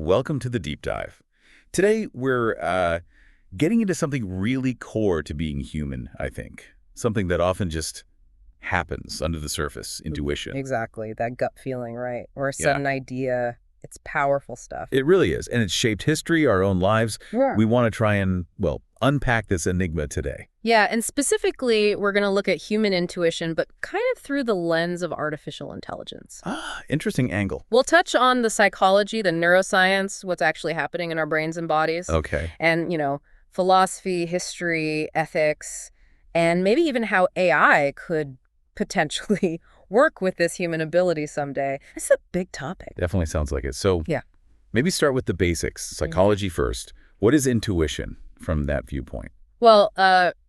Welcome to the Deep Dive. Today, we're getting into something really core to being human, I think. Something that often just happens under the surface, intuition. Exactly, that gut feeling, right? Or a Yeah. sudden idea. It's powerful stuff. It really is, and it's shaped history, our own lives. Yeah. We want to try and, well, unpack this enigma today. Yeah, and specifically, we're going to look at human intuition, but kind of through the lens of artificial intelligence. Interesting angle. We'll touch on the psychology, the neuroscience, what's actually happening in our brains and bodies. Okay. And, philosophy, history, ethics, and maybe even how AI could potentially work with this human ability someday. It's a big topic. Definitely sounds like it. So Yeah. maybe start with the basics. Psychology first. What is intuition from that viewpoint? Well,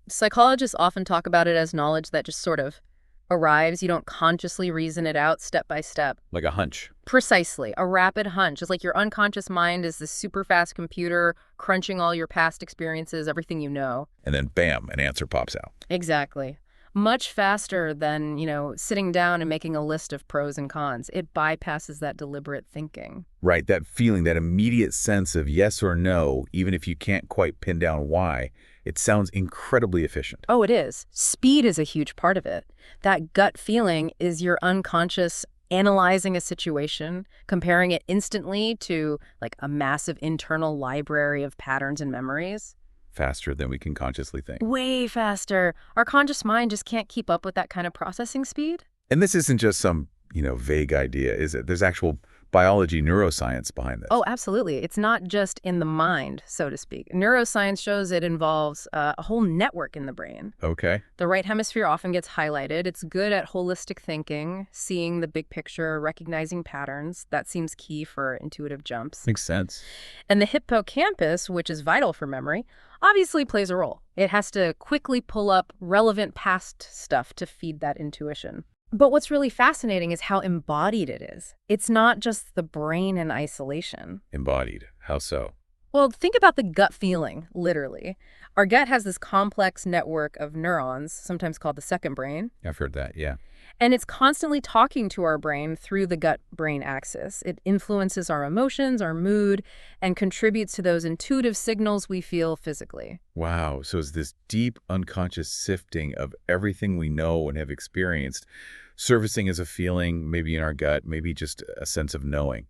psychologists often talk about it as knowledge that just sort of arrives. You don't consciously reason it out step by step. Like a hunch. Precisely. A rapid hunch. It's like your unconscious mind is this super fast computer crunching all your past experiences, everything you know. And then, bam, an answer pops out. Exactly. Much faster than, sitting down and making a list of pros and cons. It bypasses that deliberate thinking. Right, that feeling, that immediate sense of yes or no, even if you can't quite pin down why, it sounds incredibly efficient. Oh, it is. Speed is a huge part of it. That gut feeling is your unconscious analyzing a situation, comparing it instantly to like a massive internal library of patterns and memories. Faster than we can consciously think. Way faster. Our conscious mind just can't keep up with that kind of processing speed. And this isn't just some, vague idea, is it? There's actual biology, neuroscience behind this. Oh, absolutely. It's not just in the mind, so to speak. Neuroscience shows it involves a whole network in the brain. Okay. The right hemisphere often gets highlighted. It's good at holistic thinking, seeing the big picture, recognizing patterns. That seems key for intuitive jumps. Makes sense. And the hippocampus, which is vital for memory, obviously plays a role. It has to quickly pull up relevant past stuff to feed that intuition. But what's really fascinating is how embodied it is. It's not just the brain in isolation. Embodied. How so? Well, think about the gut feeling, literally. Our gut has this complex network of neurons, sometimes called the second brain. I've heard that, yeah. And it's constantly talking to our brain through the gut-brain axis. It influences our emotions, our mood, and contributes to those intuitive signals we feel physically. Wow. So it's this deep unconscious sifting of everything we know and have experienced, surfacing as a feeling, maybe in our gut, maybe just a sense of knowing.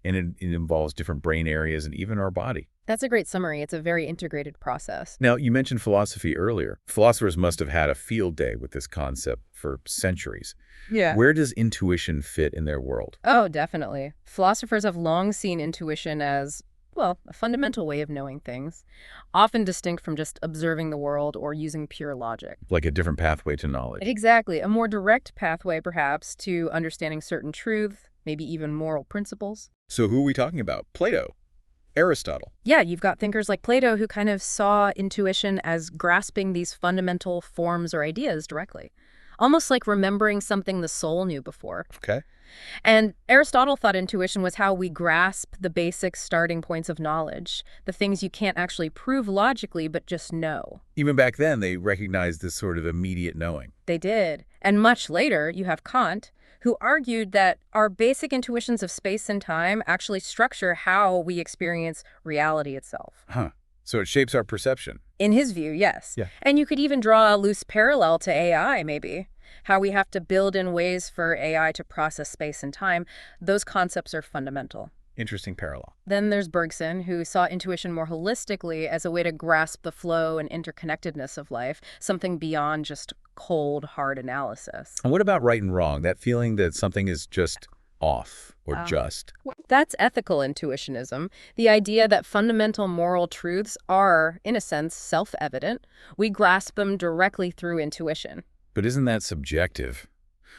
And it involves different brain areas and even our body. That's a great summary. It's a very integrated process. Now, you mentioned philosophy earlier. Philosophers must have had a field day with this concept for centuries. Yeah. Where does intuition fit in their world? Oh, definitely. Philosophers have long seen intuition as, well, a fundamental way of knowing things, often distinct from just observing the world or using pure logic. Like a different pathway to knowledge. Exactly. A more direct pathway, perhaps, to understanding certain truth, maybe even moral principles. So who are we talking about? Plato, Aristotle. Yeah, you've got thinkers like Plato who kind of saw intuition as grasping these fundamental forms or ideas directly, almost like remembering something the soul knew before. Okay. And Aristotle thought intuition was how we grasp the basic starting points of knowledge, the things you can't actually prove logically but just know. Even back then, they recognized this sort of immediate knowing. They did. And much later, you have Kant, who argued that our basic intuitions of space and time actually structure how we experience reality itself. Huh. So it shapes our perception. In his view, yes. Yeah. And you could even draw a loose parallel to AI, maybe. How we have to build in ways for AI to process space and time. Those concepts are fundamental. Interesting parallel. Then there's Bergson, who saw intuition more holistically as a way to grasp the flow and interconnectedness of life, something beyond just cold, hard analysis. And what about right and wrong? That feeling that something is just off or just? That's ethical intuitionism, the idea that fundamental moral truths are, in a sense, self-evident. We grasp them directly through intuition. But isn't that subjective?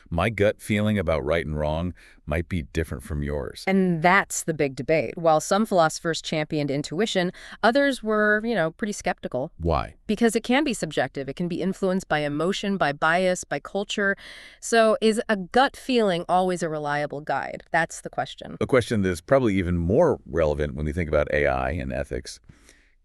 My gut feeling about right and wrong might be different from yours. And that's the big debate. While some philosophers championed intuition, others were, pretty skeptical. Why? Because it can be subjective. It can be influenced by emotion, by bias, by culture. So is a gut feeling always a reliable guide? That's the question. A question that's probably even more relevant when we think about AI and ethics.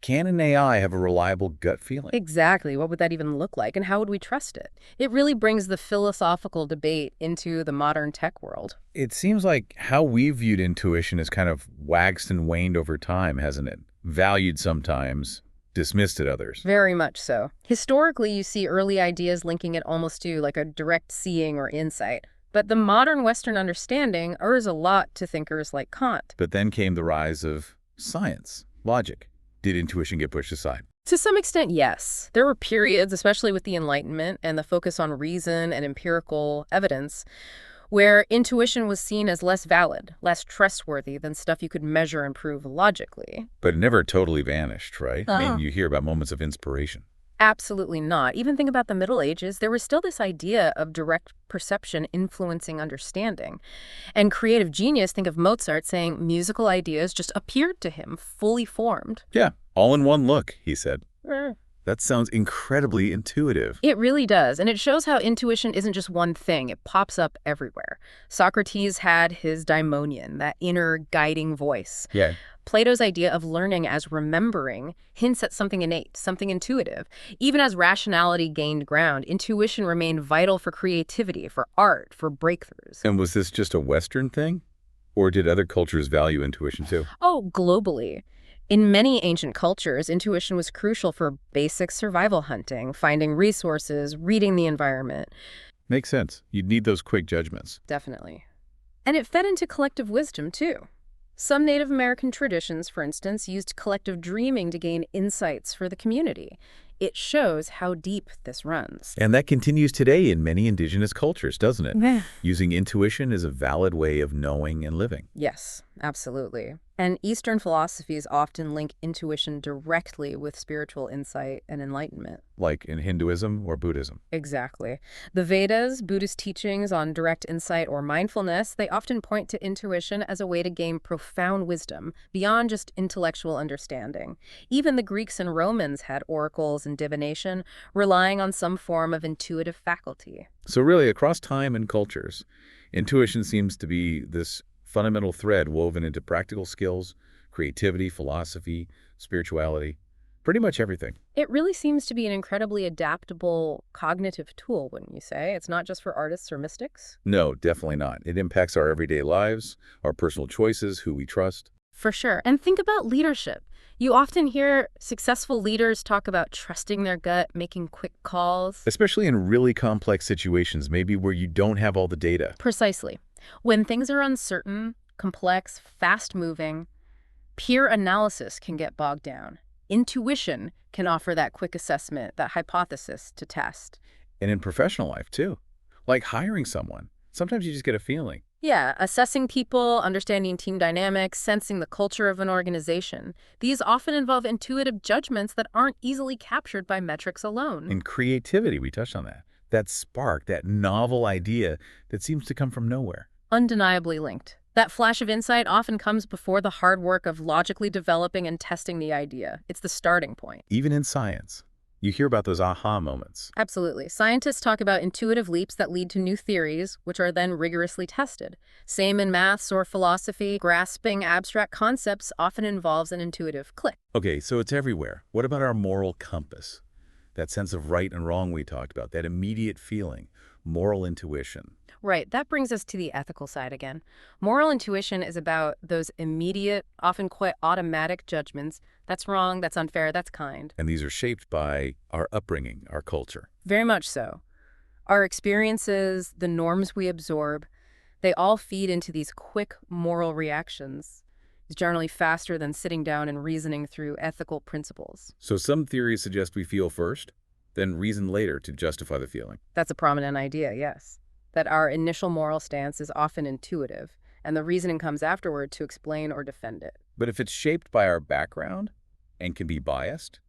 Can an AI have a reliable gut feeling? Exactly. What would that even look like, and how would we trust it? It really brings the philosophical debate into the modern tech world. It seems like how we viewed intuition has kind of waxed and waned over time, hasn't it? Valued sometimes, dismissed at others. Very much so. Historically, you see early ideas linking it almost to like a direct seeing or insight. But the modern Western understanding owes a lot to thinkers like Kant. But then came the rise of science, logic. Did intuition get pushed aside? To some extent, yes. There were periods, especially with the Enlightenment and the focus on reason and empirical evidence, where intuition was seen as less valid, less trustworthy than stuff you could measure and prove logically. But it never totally vanished, right? I Uh-huh. mean, you hear about moments of inspiration. Absolutely not. Even think about the Middle Ages, there was still this idea of direct perception influencing understanding. And creative genius, think of Mozart saying musical ideas just appeared to him, fully formed. Yeah, all in one look, he said. Eh. That sounds incredibly intuitive. It really does, and it shows how intuition isn't just one thing. It pops up everywhere. Socrates had his daimonion, that inner guiding voice. Yeah. Plato's idea of learning as remembering hints at something innate, something intuitive. Even as rationality gained ground, intuition remained vital for creativity, for art, for breakthroughs. And was this just a Western thing? Or did other cultures value intuition too? Oh, globally. In many ancient cultures, intuition was crucial for basic survival hunting, finding resources, reading the environment. Makes sense. You'd need those quick judgments. Definitely. And it fed into collective wisdom, too. Some Native American traditions, for instance, used collective dreaming to gain insights for the community. It shows how deep this runs. And that continues today in many indigenous cultures, doesn't it? Yeah. Using intuition as a valid way of knowing and living. Yes, absolutely. And Eastern philosophies often link intuition directly with spiritual insight and enlightenment. Like in Hinduism or Buddhism. Exactly. The Vedas, Buddhist teachings on direct insight or mindfulness, they often point to intuition as a way to gain profound wisdom beyond just intellectual understanding. Even the Greeks and Romans had oracles and divination, relying on some form of intuitive faculty. So really, across time and cultures, intuition seems to be this fundamental thread woven into practical skills, creativity, philosophy, spirituality, pretty much everything. It really seems to be an incredibly adaptable cognitive tool, wouldn't you say? It's not just for artists or mystics? No, definitely not. It impacts our everyday lives, our personal choices, who we trust. For sure. And think about leadership. You often hear successful leaders talk about trusting their gut, making quick calls. Especially in really complex situations, maybe where you don't have all the data. Precisely. When things are uncertain, complex, fast-moving, peer analysis can get bogged down. Intuition can offer that quick assessment, that hypothesis to test. And in professional life, too. Like hiring someone. Sometimes you just get a feeling. Yeah, assessing people, understanding team dynamics, sensing the culture of an organization. These often involve intuitive judgments that aren't easily captured by metrics alone. And creativity, we touched on that. That spark, that novel idea that seems to come from nowhere. Undeniably linked. That flash of insight often comes before the hard work of logically developing and testing the idea. It's the starting point. Even in science, you hear about those aha moments. Absolutely. Scientists talk about intuitive leaps that lead to new theories, which are then rigorously tested. Same in maths or philosophy. Grasping abstract concepts often involves an intuitive click. Okay, so it's everywhere. What about our moral compass? That sense of right and wrong we talked about, that immediate feeling, moral intuition. Right, that brings us to the ethical side again. Moral intuition is about those immediate, often quite automatic judgments. That's wrong, that's unfair, that's kind. And these are shaped by our upbringing, our culture. Very much so. Our experiences, the norms we absorb, they all feed into these quick moral reactions. It's generally faster than sitting down and reasoning through ethical principles. So some theories suggest we feel first, then reason later to justify the feeling. That's a prominent idea, yes. That our initial moral stance is often intuitive, and the reasoning comes afterward to explain or defend it. But if it's shaped by our background and can be biased,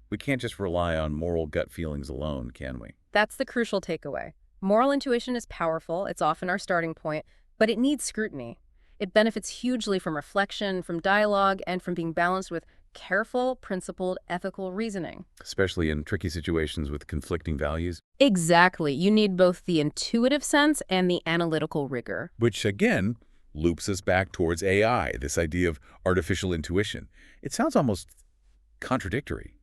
we can't just rely on moral gut feelings alone, can we? That's the crucial takeaway. Moral intuition is powerful, it's often our starting point, but it needs scrutiny. It benefits hugely from reflection, from dialogue, and from being balanced with careful, principled, ethical reasoning. Especially in tricky situations with conflicting values. Exactly. You need both the intuitive sense and the analytical rigor. Which, again, loops us back towards AI, this idea of artificial intuition. It sounds almost contradictory.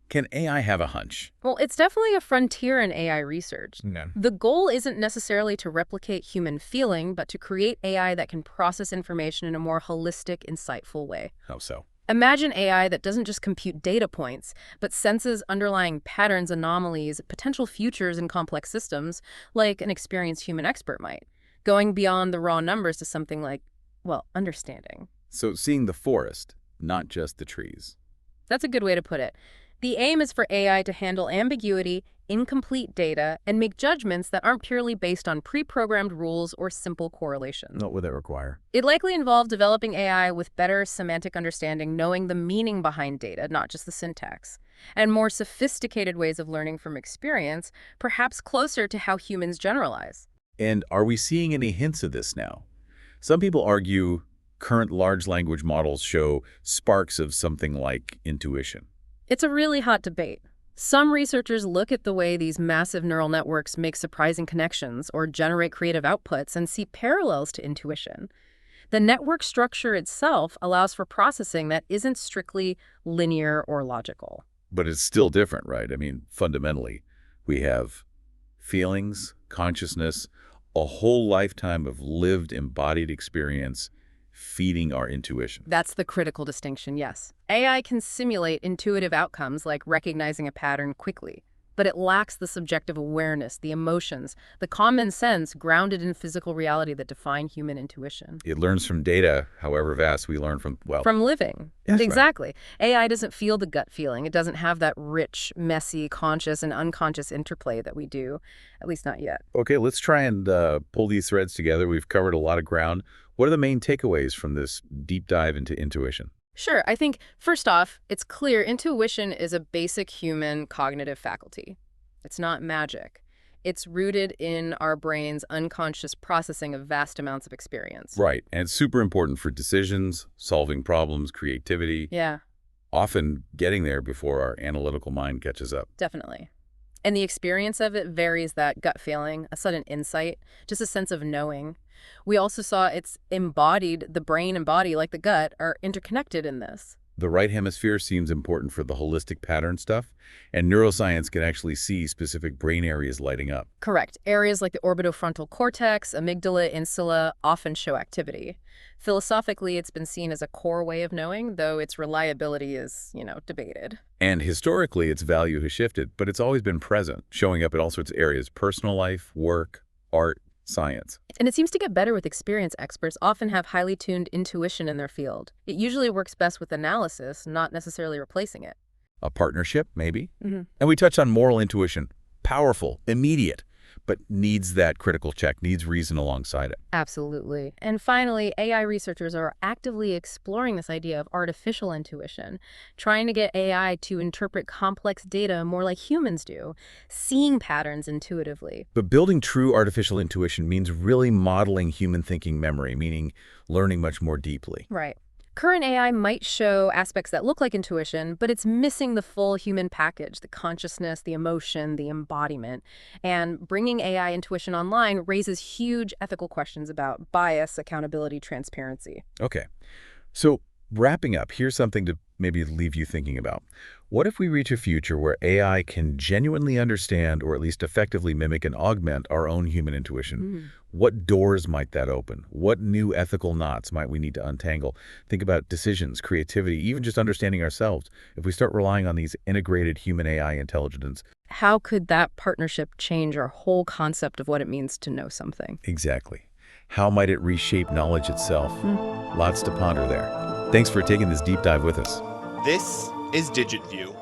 Can AI have a hunch? Well, it's definitely a frontier in AI research. No. The goal isn't necessarily to replicate human feeling, but to create AI that can process information in a more holistic, insightful way. How so? Imagine AI that doesn't just compute data points, but senses underlying patterns, anomalies, potential futures in complex systems, like an experienced human expert might, going beyond the raw numbers to something like, well, understanding. So seeing the forest, not just the trees. That's a good way to put it. The aim is for AI to handle ambiguity, incomplete data, and make judgments that aren't purely based on pre-programmed rules or simple correlations. What would that require? It likely involved developing AI with better semantic understanding, knowing the meaning behind data, not just the syntax, and more sophisticated ways of learning from experience, perhaps closer to how humans generalize. And are we seeing any hints of this now? Some people argue current large language models show sparks of something like intuition. It's a really hot debate. Some researchers look at the way these massive neural networks make surprising connections or generate creative outputs and see parallels to intuition. The network structure itself allows for processing that isn't strictly linear or logical. But it's still different, right? I mean, fundamentally, we have feelings, consciousness, a whole lifetime of lived embodied experience feeding our intuition. That's the critical distinction, yes. AI can simulate intuitive outcomes like recognizing a pattern quickly, but it lacks the subjective awareness, the emotions, the common sense grounded in physical reality that define human intuition. It learns from data, however vast we learn from, well... From living. That's exactly. Right. AI doesn't feel the gut feeling. It doesn't have that rich, messy, conscious and unconscious interplay that we do, at least not yet. Okay, let's try and pull these threads together. We've covered a lot of ground. What are the main takeaways from this deep dive into intuition? Sure. I think, first off, it's clear intuition is a basic human cognitive faculty. It's not magic. It's rooted in our brain's unconscious processing of vast amounts of experience. Right. And it's super important for decisions, solving problems, creativity. Yeah. Often getting there before our analytical mind catches up. Definitely. And the experience of it varies that gut feeling, a sudden insight, just a sense of knowing. We also saw it's embodied, the brain and body, like the gut, are interconnected in this. The right hemisphere seems important for the holistic pattern stuff, and neuroscience can actually see specific brain areas lighting up. Correct. Areas like the orbitofrontal cortex, amygdala, insula often show activity. Philosophically, it's been seen as a core way of knowing, though its reliability is, debated. And historically, its value has shifted, but it's always been present, showing up in all sorts of areas: personal life, work, art, science. And it seems to get better with experience. Experts often have highly tuned intuition in their field. It usually works best with analysis, not necessarily replacing it. A partnership, maybe? Mm-hmm. And we touch on moral intuition. Powerful, immediate, but needs that critical check, needs reason alongside it. Absolutely. And finally, AI researchers are actively exploring this idea of artificial intuition, trying to get AI to interpret complex data more like humans do, seeing patterns intuitively. But building true artificial intuition means really modeling human thinking memory, meaning learning much more deeply. Right. Current AI might show aspects that look like intuition, but it's missing the full human package, the consciousness, the emotion, the embodiment. And bringing AI intuition online raises huge ethical questions about bias, accountability, transparency. Okay. So wrapping up, here's something to maybe leave you thinking about. What if we reach a future where AI can genuinely understand, or at least effectively mimic and augment, our own human intuition? What doors might that open? What new ethical knots might we need to untangle? Think about decisions, creativity, even just understanding ourselves. If we start relying on these integrated human-AI intelligence, how could that partnership change our whole concept of what it means to know something? Exactly. How might it reshape knowledge itself? Lots to ponder there. Thanks for taking this deep dive with us. This is DigitView.